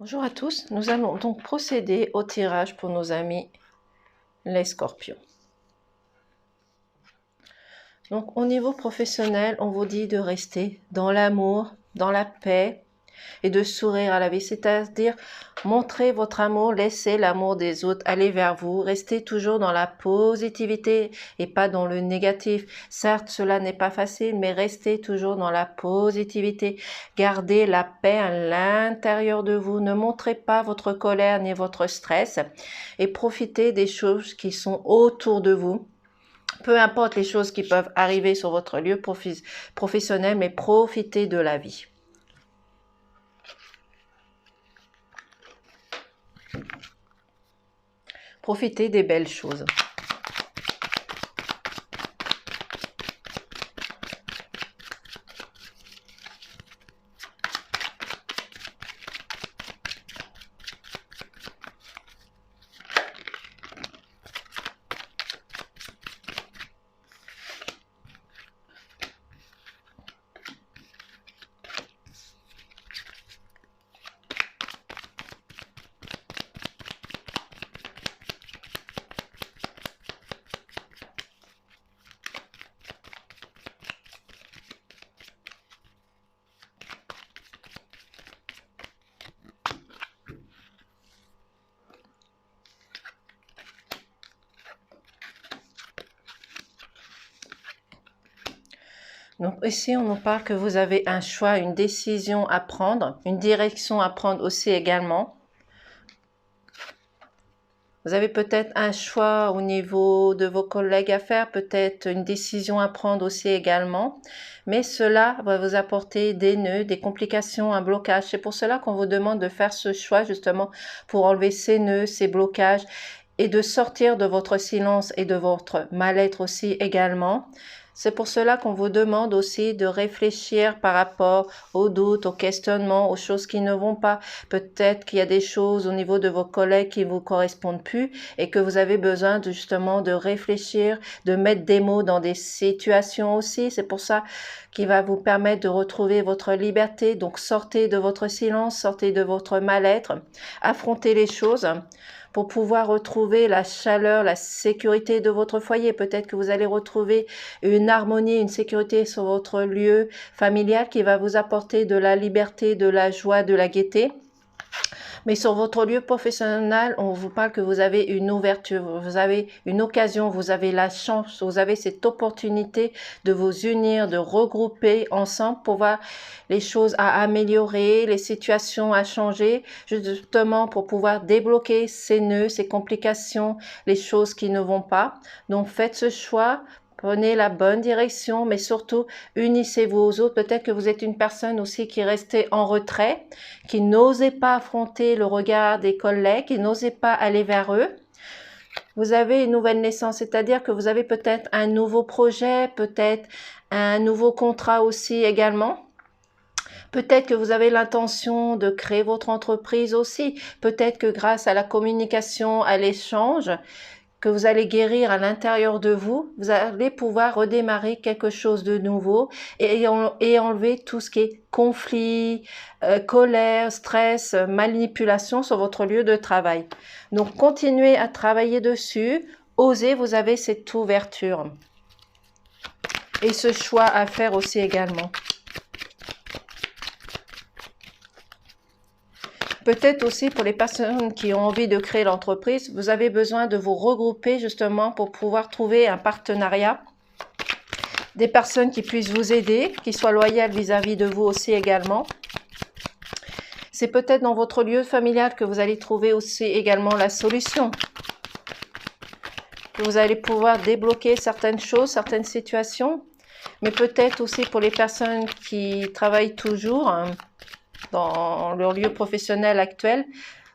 Bonjour à tous, nous allons donc procéder au tirage pour nos amis les scorpions. Donc au niveau professionnel, on vous dit de rester dans l'amour, dans la paix et de sourire à la vie, c'est-à-dire montrer votre amour, laissez l'amour des autres aller vers vous, restez toujours dans la positivité et pas dans le négatif. Certes, cela n'est pas facile, mais restez toujours dans la positivité, gardez la paix à l'intérieur de vous, ne montrez pas votre colère ni votre stress et profitez des choses qui sont autour de vous. Peu importe les choses qui peuvent arriver sur votre lieu professionnel, mais profitez de la vie. Profitez des belles choses. Donc ici, on nous parle que vous avez un choix, une décision à prendre, une direction à prendre aussi également. Vous avez peut-être un choix au niveau de vos collègues à faire, peut-être une décision à prendre aussi également. Mais cela va vous apporter des nœuds, des complications, un blocage. C'est pour cela qu'on vous demande de faire ce choix justement pour enlever ces nœuds, ces blocages et de sortir de votre silence et de votre mal-être aussi également. C'est pour cela qu'on vous demande aussi de réfléchir par rapport aux doutes, aux questionnements, aux choses qui ne vont pas. Peut-être qu'il y a des choses au niveau de vos collègues qui ne vous correspondent plus et que vous avez besoin justement de réfléchir, de mettre des mots dans des situations aussi. C'est pour ça qu'il va vous permettre de retrouver votre liberté. Donc sortez de votre silence, sortez de votre mal-être, affrontez les choses pour pouvoir retrouver la chaleur, la sécurité de votre foyer. Peut-être que vous allez retrouver une harmonie, une sécurité sur votre lieu familial qui va vous apporter de la liberté, de la joie, de la gaieté. Mais sur votre lieu professionnel, on vous parle que vous avez une ouverture, vous avez une occasion, vous avez la chance, vous avez cette opportunité de vous unir, de regrouper ensemble pour voir les choses à améliorer, les situations à changer, justement pour pouvoir débloquer ces nœuds, ces complications, les choses qui ne vont pas. Donc faites ce choix. Prenez la bonne direction, mais surtout, unissez-vous aux autres. Peut-être que vous êtes une personne aussi qui restait en retrait, qui n'osait pas affronter le regard des collègues, qui n'osait pas aller vers eux. Vous avez une nouvelle naissance, c'est-à-dire que vous avez peut-être un nouveau projet, peut-être un nouveau contrat aussi également. Peut-être que vous avez l'intention de créer votre entreprise aussi. Peut-être que grâce à la communication, à l'échange, que vous allez guérir à l'intérieur de vous, vous allez pouvoir redémarrer quelque chose de nouveau et enlever tout ce qui est conflit, colère, stress, manipulation sur votre lieu de travail. Donc, continuez à travailler dessus, osez, vous avez cette ouverture. Et ce choix à faire aussi également. Peut-être aussi pour les personnes qui ont envie de créer l'entreprise, vous avez besoin de vous regrouper justement pour pouvoir trouver un partenariat. Des personnes qui puissent vous aider, qui soient loyales vis-à-vis de vous aussi également. C'est peut-être dans votre lieu familial que vous allez trouver aussi également la solution. Que vous allez pouvoir débloquer certaines choses, certaines situations. Mais peut-être aussi pour les personnes qui travaillent toujours dans leur lieu professionnel actuel,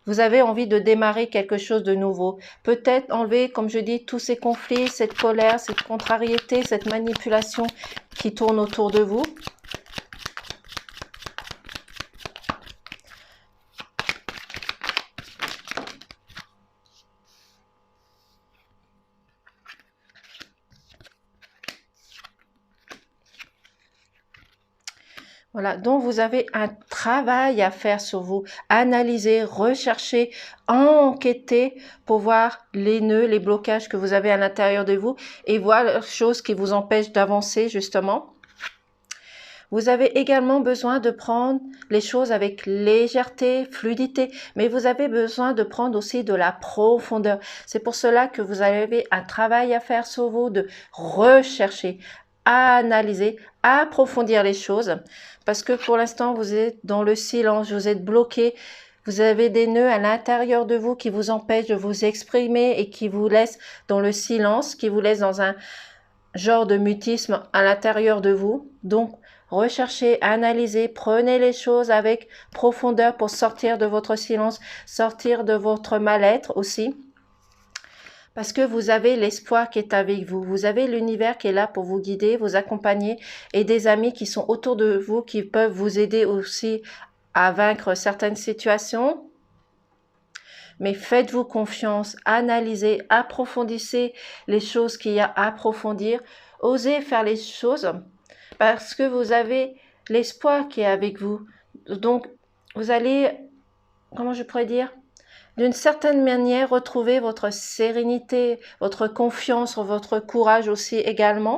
vous avez envie de démarrer quelque chose de nouveau. Peut-être enlever, comme je dis, tous ces conflits, cette colère, cette contrariété, cette manipulation qui tourne autour de vous. Voilà, donc vous avez un travail à faire sur vous. Analysez, recherchez, enquêtez pour voir les nœuds, les blocages que vous avez à l'intérieur de vous et voir les choses qui vous empêchent d'avancer justement. Vous avez également besoin de prendre les choses avec légèreté, fluidité, mais vous avez besoin de prendre aussi de la profondeur. C'est pour cela que vous avez un travail à faire sur vous, de rechercher, analyser, approfondir les choses, parce que pour l'instant, vous êtes dans le silence, vous êtes bloqué, vous avez des nœuds à l'intérieur de vous qui vous empêchent de vous exprimer et qui vous laissent dans le silence, qui vous laissent dans un genre de mutisme à l'intérieur de vous. Donc, recherchez, analysez, prenez les choses avec profondeur pour sortir de votre silence, sortir de votre mal-être aussi. Parce que vous avez l'espoir qui est avec vous. Vous avez l'univers qui est là pour vous guider, vous accompagner et des amis qui sont autour de vous qui peuvent vous aider aussi à vaincre certaines situations. Mais faites-vous confiance, analysez, approfondissez les choses qu'il y a à approfondir. Osez faire les choses parce que vous avez l'espoir qui est avec vous. Donc, vous allez, comment je pourrais dire, d'une certaine manière, retrouver votre sérénité, votre confiance, votre courage aussi également.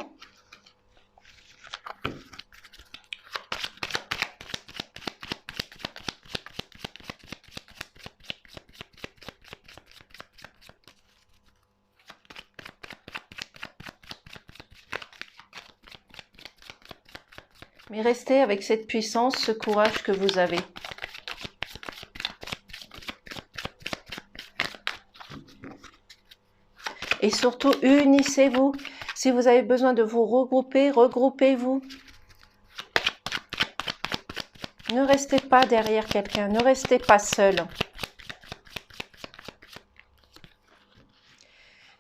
Mais restez avec cette puissance, ce courage que vous avez. Et surtout, unissez-vous. Si vous avez besoin de vous regrouper, regroupez-vous. Ne restez pas derrière quelqu'un, ne restez pas seul.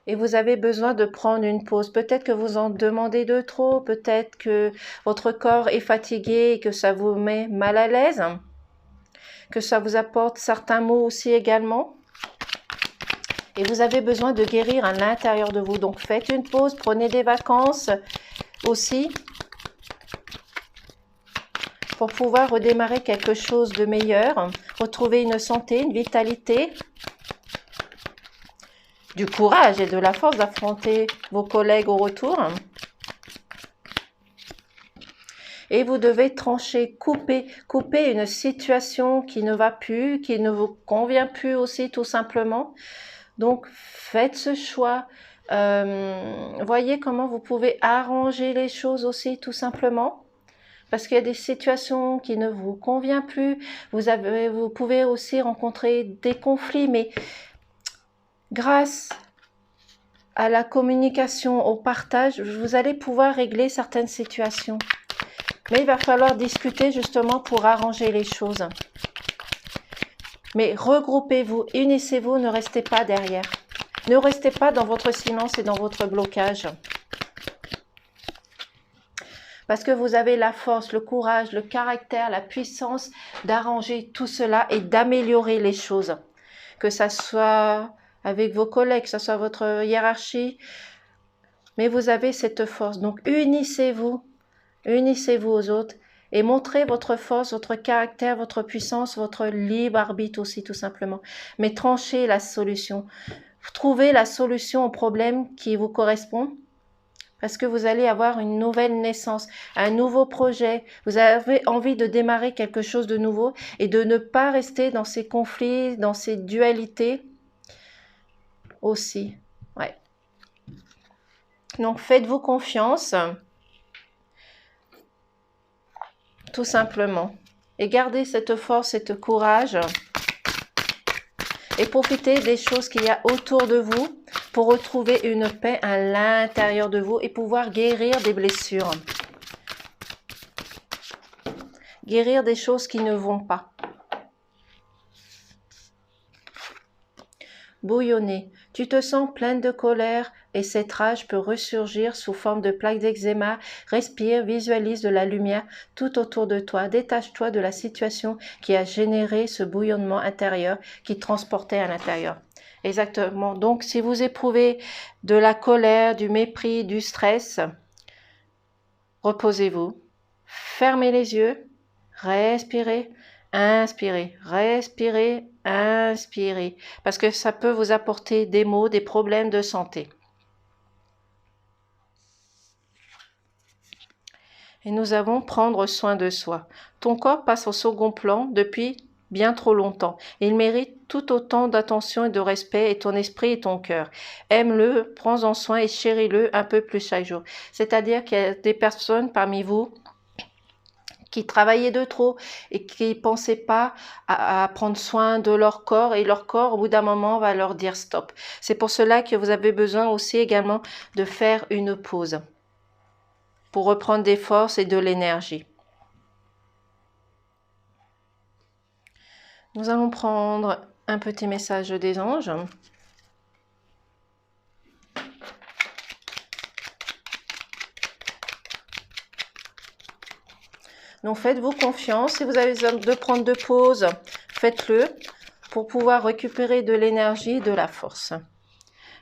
Et vous avez besoin de prendre une pause. Peut-être que vous en demandez de trop, peut-être que votre corps est fatigué et que ça vous met mal à l'aise, que ça vous apporte certains maux aussi également. Et vous avez besoin de guérir à l'intérieur de vous. Donc faites une pause, prenez des vacances aussi pour pouvoir redémarrer quelque chose de meilleur, retrouver une santé, une vitalité, du courage et de la force d'affronter vos collègues au retour. Et vous devez trancher, couper une situation qui ne va plus, qui ne vous convient plus aussi tout simplement. Donc faites ce choix. Voyez comment vous pouvez arranger les choses aussi tout simplement. Parce qu'il y a des situations qui ne vous conviennent plus. Vous pouvez aussi rencontrer des conflits, mais grâce à la communication, au partage, vous allez pouvoir régler certaines situations. Mais il va falloir discuter justement pour arranger les choses. Mais regroupez-vous, unissez-vous, ne restez pas derrière. Ne restez pas dans votre silence et dans votre blocage. Parce que vous avez la force, le courage, le caractère, la puissance d'arranger tout cela et d'améliorer les choses. Que ça soit avec vos collègues, que ce soit votre hiérarchie. Mais vous avez cette force. Donc unissez-vous aux autres et montrez votre force, votre caractère, votre puissance, votre libre arbitre aussi tout simplement. Mais tranchez la solution. Trouvez la solution au problème qui vous correspond. Parce que vous allez avoir une nouvelle naissance, un nouveau projet. Vous avez envie de démarrer quelque chose de nouveau et de ne pas rester dans ces conflits, dans ces dualités aussi. Ouais. Donc faites-vous confiance, tout simplement. Et gardez cette force, ce courage. Et profitez des choses qu'il y a autour de vous pour retrouver une paix à l'intérieur de vous et pouvoir guérir des blessures. Guérir des choses qui ne vont pas. Bouillonner. Tu te sens pleine de colère et cette rage peut ressurgir sous forme de plaques d'eczéma. Respire, visualise de la lumière tout autour de toi. Détache-toi de la situation qui a généré ce bouillonnement intérieur qui transportait à l'intérieur. Exactement. Donc, si vous éprouvez de la colère, du mépris, du stress, reposez-vous. Fermez les yeux, respirez, Inspirez, respirez, inspirez, parce que ça peut vous apporter des maux, des problèmes de santé. Et nous avons prendre soin de soi. Ton corps passe au second plan depuis bien trop longtemps. Il mérite tout autant d'attention et de respect, et ton esprit et ton cœur. Aime-le, prends-en soin et chéris-le un peu plus chaque jour. C'est-à-dire qu'il y a des personnes parmi vous qui travaillaient de trop et qui ne pensaient pas à prendre soin de leur corps, et leur corps au bout d'un moment va leur dire stop. C'est pour cela que vous avez besoin aussi également de faire une pause pour reprendre des forces et de l'énergie. Nous allons prendre un petit message des anges. Donc faites-vous confiance. Si vous avez besoin de prendre de pause, faites-le pour pouvoir récupérer de l'énergie et de la force.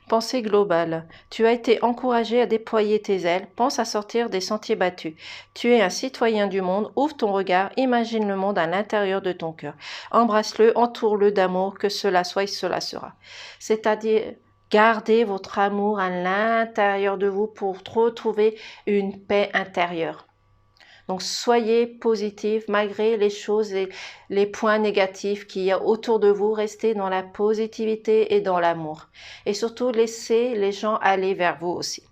Pensée globale. Tu as été encouragé à déployer tes ailes. Pense à sortir des sentiers battus. Tu es un citoyen du monde. Ouvre ton regard. Imagine le monde à l'intérieur de ton cœur. Embrasse-le, entoure-le d'amour. Que cela soit et cela sera. C'est-à-dire, gardez votre amour à l'intérieur de vous pour retrouver une paix intérieure. Donc, soyez positif malgré les choses et les points négatifs qu'il y a autour de vous. Restez dans la positivité et dans l'amour. Et surtout, laissez les gens aller vers vous aussi.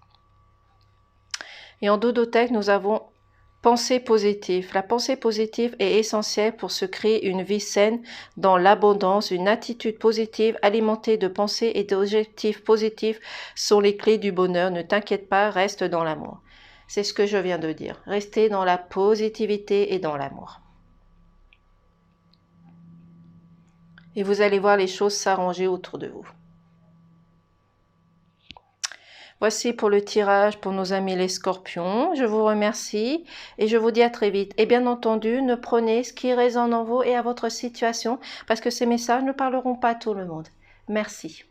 Et en Dodotech, nous avons pensée positive. La pensée positive est essentielle pour se créer une vie saine dans l'abondance. Une attitude positive alimentée de pensées et d'objectifs positifs sont les clés du bonheur. Ne t'inquiète pas, reste dans l'amour. C'est ce que je viens de dire. Restez dans la positivité et dans l'amour. Et vous allez voir les choses s'arranger autour de vous. Voici pour le tirage pour nos amis les scorpions. Je vous remercie et je vous dis à très vite. Et bien entendu, ne prenez ce qui résonne en vous et à votre situation, parce que ces messages ne parleront pas à tout le monde. Merci.